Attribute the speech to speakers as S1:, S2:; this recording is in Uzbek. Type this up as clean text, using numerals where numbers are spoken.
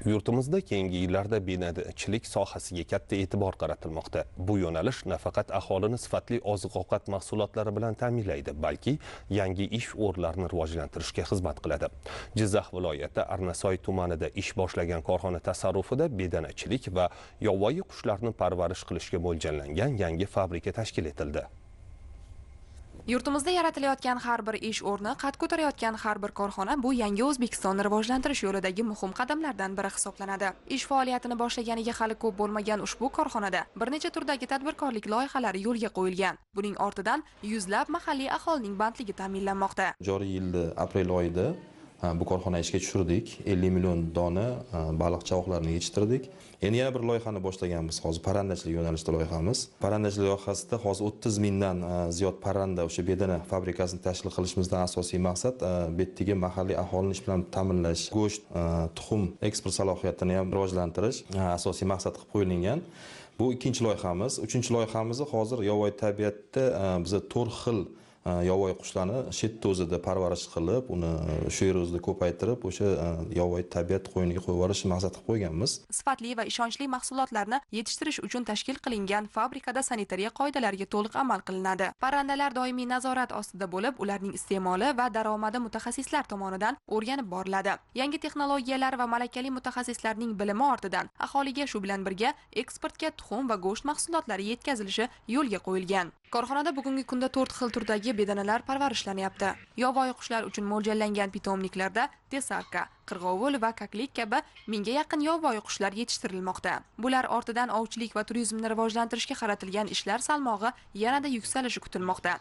S1: Yurtimizda keyingi yillarda binochilik sohasiga katta e'tibor qaratilmoqda. Bu yo'nalish nafaqat aholini sifatli oziq-ovqat mahsulotlari bilan ta'minlaydi, balki yangi ish o'rinlarini rivojlantirishga xizmat qiladi. Jizzax viloyati Arnasoy tumanida ish boshlagan korxona tasarrufida bedanachilik va yovvoyi qushlarni parvarish qilishga mo'ljallangan yangi fabrika tashkil etildi.
S2: Yurtimizda yaratilayotgan har bir ish o'rni, qad ko'tarayotgan har bir korxona bu yangi O'zbekistonni rivojlantirish yo'lidagi muhim qadamlardan biri hisoblanadi. Ish faoliyatini boshlaganiga hali ko'p bo'lmagan ushbu korxonada bir necha turdagi tadbirkorlik loyihalari yo'lga qo'yilgan. Buning ortidan yuzlab mahalliy aholining bandligi ta'minlanmoqda.
S3: Joriy yilda aprel oyida bu korxona ishga tushirdik. 50 million dona baliq chavoqlarini yetishtirdik. Endi yana bir loyihani boshlaganmiz. Hozir parrandachilik yo'nalishida loyihamiz. Parrandachilik loyihasida hozir 30 mingdan ziyod parranda o'sha bedana fabrikasini tashkil qilishimizdan asosiy maqsad bu yerdagi mahalliy aholini ish bilan ta'minlash, go'sht, tuxum eksport salohiyatini ham rivojlantirish asosiy maqsad qilib qo'yilgan. Bu ikkinchi loyihamiz. Uchinchi loyihamiz hozir yovvoyi tabiatda biz 4 xil yovvoyi qushlarni shet o'zida parvarish qilib, uni shu yer o'zida ko'paytirib, o'sha yovvoyi tabiat qo'yniga qo'yib yuborish maqsad qilib qo'yganmiz.
S2: Sifatli va ishonchli mahsulotlarni yetishtirish uchun tashkil qilingan fabrikada sanitariya qoidalariga to'liq amal qilinadi. Parrandalar doimiy nazorat ostida bo'lib, ularning iste'moli va daromadi mutaxassislar tomonidan o'rganib boriladi. Yangi texnologiyalar va malakali mutaxassislarning bilimi ortidan aholiga shu bilan birga eksportga tuxum va go'sht mahsulotlari yetkazilishi yo'lga qo'yilgan. Korxonada bugungi kunda 4 xil turdagi bedanalar parvarishlanyapti. Yovvoyi qushlar uchun mo'ljallangan pitomniklarda tesarka, qirg'ovul va kaklik kabi mingga yaqin yovvoyi qushlar yetishtirilmoqda. Bular ortidan ovchilik va turizmni rivojlantirishga qaratilgan ishlar salmog'i yanada yuksalishi kutilmoqda.